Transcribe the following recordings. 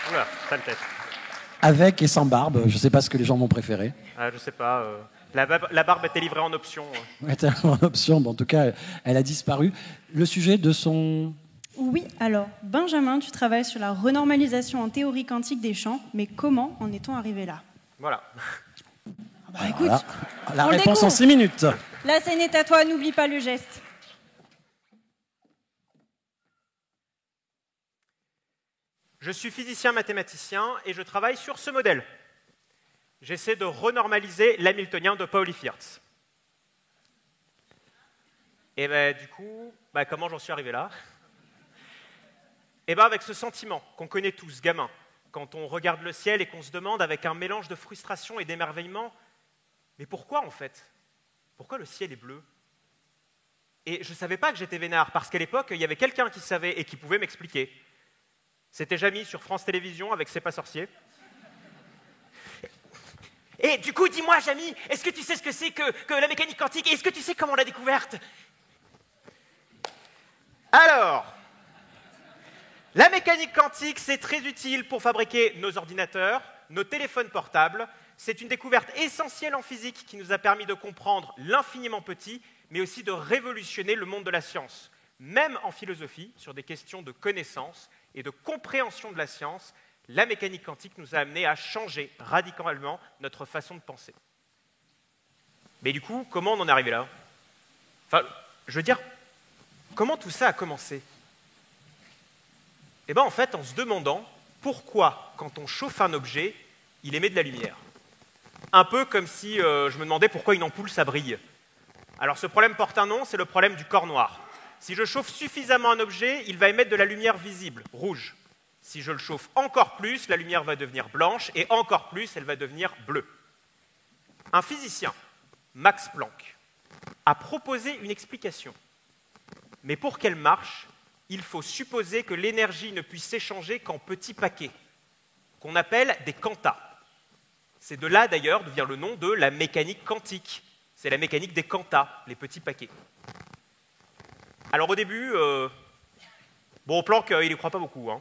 Oula, sale tête. Avec et sans barbe, je ne sais pas ce que les gens m'ont préféré. Ah, je sais pas. La barbe était livrée en option. C'était en option, mais en tout cas, elle a disparu. Le sujet de son... Oui, alors, Benjamin, tu travailles sur la renormalisation en théorie quantique des champs, mais comment en est-on arrivé là? Voilà. Bah écoute, Voilà. La on le réponse en découvre. 6 minutes. La scène est à toi, n'oublie pas le geste. Je suis physicien mathématicien et je travaille sur ce modèle. J'essaie de renormaliser l'hamiltonien de Pauli-Fierz. Et du coup, comment j'en suis arrivé là? Avec ce sentiment qu'on connaît tous, gamin, quand on regarde le ciel et qu'on se demande avec un mélange de frustration et d'émerveillement, mais pourquoi en fait? Pourquoi le ciel est bleu? Et je ne savais pas que j'étais vénard, parce qu'à l'époque, il y avait quelqu'un qui savait et qui pouvait m'expliquer. C'était Jamy sur France Télévisions avec C'est pas sorcier. Et du coup, dis-moi, Jamy, est-ce que tu sais ce que c'est que la mécanique quantique? Et est-ce que tu sais comment on l'a découverte? Alors, la mécanique quantique, c'est très utile pour fabriquer nos ordinateurs, nos téléphones portables. C'est une découverte essentielle en physique qui nous a permis de comprendre l'infiniment petit, mais aussi de révolutionner le monde de la science. Même en philosophie, sur des questions de connaissance et de compréhension de la science, la mécanique quantique nous a amené à changer radicalement notre façon de penser. Mais du coup, comment on en est arrivé là? Enfin, je veux dire, comment tout ça a commencé? En fait, en se demandant pourquoi, quand on chauffe un objet, il émet de la lumière. Un peu comme si je me demandais pourquoi une ampoule, ça brille. Alors ce problème porte un nom, c'est le problème du corps noir. Si je chauffe suffisamment un objet, il va émettre de la lumière visible, rouge. Si je le chauffe encore plus, la lumière va devenir blanche, et encore plus, elle va devenir bleue. Un physicien, Max Planck, a proposé une explication. Mais pour qu'elle marche, il faut supposer que l'énergie ne puisse s'échanger qu'en petits paquets, qu'on appelle des quantas. C'est de là d'ailleurs d'où vient le nom de la mécanique quantique. C'est la mécanique des quantas, les petits paquets. Alors au début, Planck, il n'y croit pas beaucoup.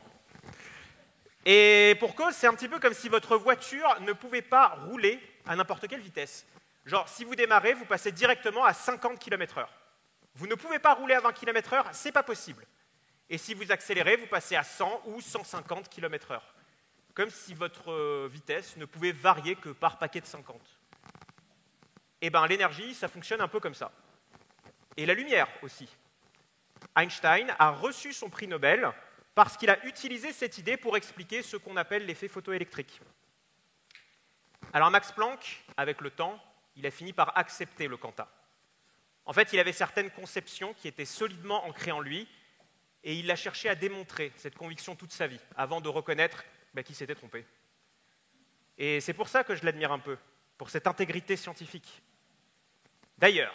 Et pour cause, c'est un petit peu comme si votre voiture ne pouvait pas rouler à n'importe quelle vitesse. Genre, si vous démarrez, vous passez directement à 50 km/h. Vous ne pouvez pas rouler à 20 km/h, c'est pas possible. Et si vous accélérez, vous passez à 100 ou 150 km/h. Comme si votre vitesse ne pouvait varier que par paquet de 50. L'énergie, ça fonctionne un peu comme ça. Et la lumière aussi. Einstein a reçu son prix Nobel parce qu'il a utilisé cette idée pour expliquer ce qu'on appelle l'effet photoélectrique. Alors Max Planck, avec le temps, il a fini par accepter le quanta. En fait, il avait certaines conceptions qui étaient solidement ancrées en lui, et il a cherché à démontrer cette conviction toute sa vie, avant de reconnaître qu'il s'était trompé. Et c'est pour ça que je l'admire un peu, pour cette intégrité scientifique. D'ailleurs,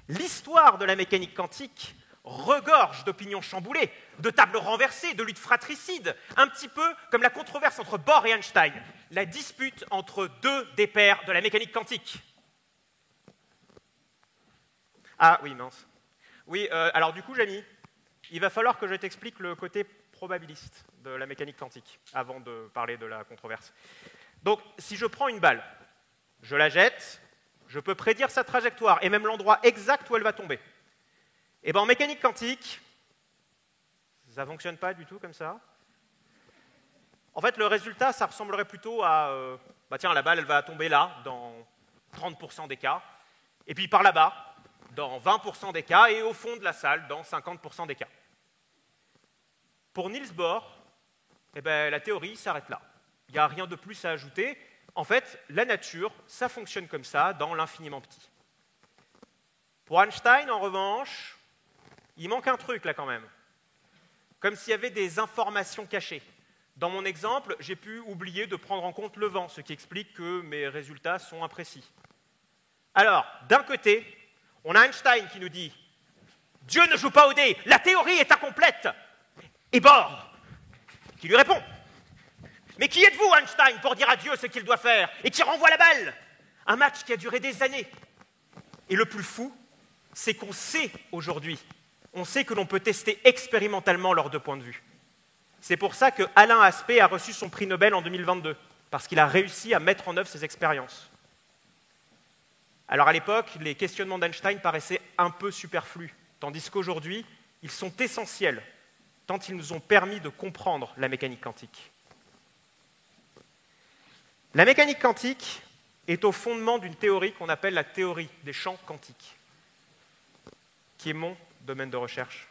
l'histoire de la mécanique quantique regorge d'opinions chamboulées, de tables renversées, de luttes fratricides, un petit peu comme la controverse entre Bohr et Einstein, la dispute entre deux des pères de la mécanique quantique. Ah oui, mince. Oui, alors du coup, Jamy, il va falloir que je t'explique le côté probabiliste de la mécanique quantique, avant de parler de la controverse. Donc, si je prends une balle, je la jette, je peux prédire sa trajectoire et même l'endroit exact où elle va tomber. En mécanique quantique, ça ne fonctionne pas du tout comme ça. En fait, le résultat, ça ressemblerait plutôt à... la balle, elle va tomber là, dans 30% des cas, et puis par là-bas, dans 20% des cas, et au fond de la salle, dans 50% des cas. Pour Niels Bohr, la théorie s'arrête là. Il n'y a rien de plus à ajouter. En fait, la nature, ça fonctionne comme ça, dans l'infiniment petit. Pour Einstein, en revanche, il manque un truc là quand même. Comme s'il y avait des informations cachées. Dans mon exemple, j'ai pu oublier de prendre en compte le vent, ce qui explique que mes résultats sont imprécis. Alors, d'un côté, on a Einstein qui nous dit « Dieu ne joue pas au dé, la théorie est incomplète !» Et Bohr, qui lui répond « Mais qui êtes-vous, Einstein, pour dire à Dieu ce qu'il doit faire ?» Et qui renvoie la balle. Un match qui a duré des années. Et le plus fou, c'est qu'on sait aujourd'hui, on sait que l'on peut tester expérimentalement leurs deux points de vue. C'est pour ça que Alain Aspect a reçu son prix Nobel en 2022, parce qu'il a réussi à mettre en œuvre ces expériences. Alors à l'époque, les questionnements d'Einstein paraissaient un peu superflus, tandis qu'aujourd'hui, ils sont essentiels, tant ils nous ont permis de comprendre la mécanique quantique. La mécanique quantique est au fondement d'une théorie qu'on appelle la théorie des champs quantiques, qui est mon domaine de recherche.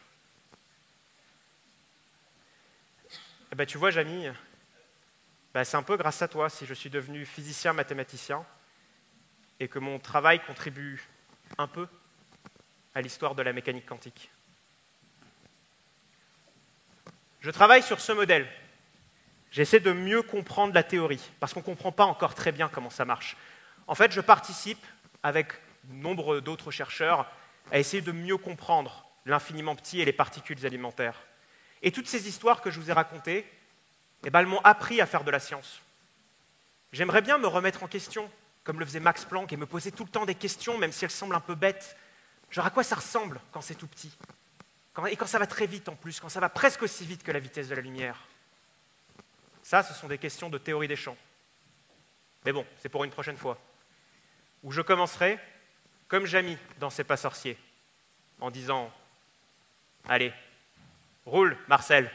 Eh ben, tu vois, Jamy, c'est un peu grâce à toi si je suis devenu physicien mathématicien et que mon travail contribue un peu à l'histoire de la mécanique quantique. Je travaille sur ce modèle. J'essaie de mieux comprendre la théorie, parce qu'on ne comprend pas encore très bien comment ça marche. En fait, je participe, avec nombre d'autres chercheurs, à essayer de mieux comprendre l'infiniment petit et les particules élémentaires. Et toutes ces histoires que je vous ai racontées, elles m'ont appris à faire de la science. J'aimerais bien me remettre en question, comme le faisait Max Planck, et me poser tout le temps des questions, même si elles semblent un peu bêtes. Genre à quoi ça ressemble quand c'est tout petit ? Et quand ça va très vite en plus, quand ça va presque aussi vite que la vitesse de la lumière. Ça, ce sont des questions de théorie des champs. Mais bon, c'est pour une prochaine fois. Où je commencerai, comme Jamy dans C'est pas sorcier, en disant « Allez, roule, Marcel !»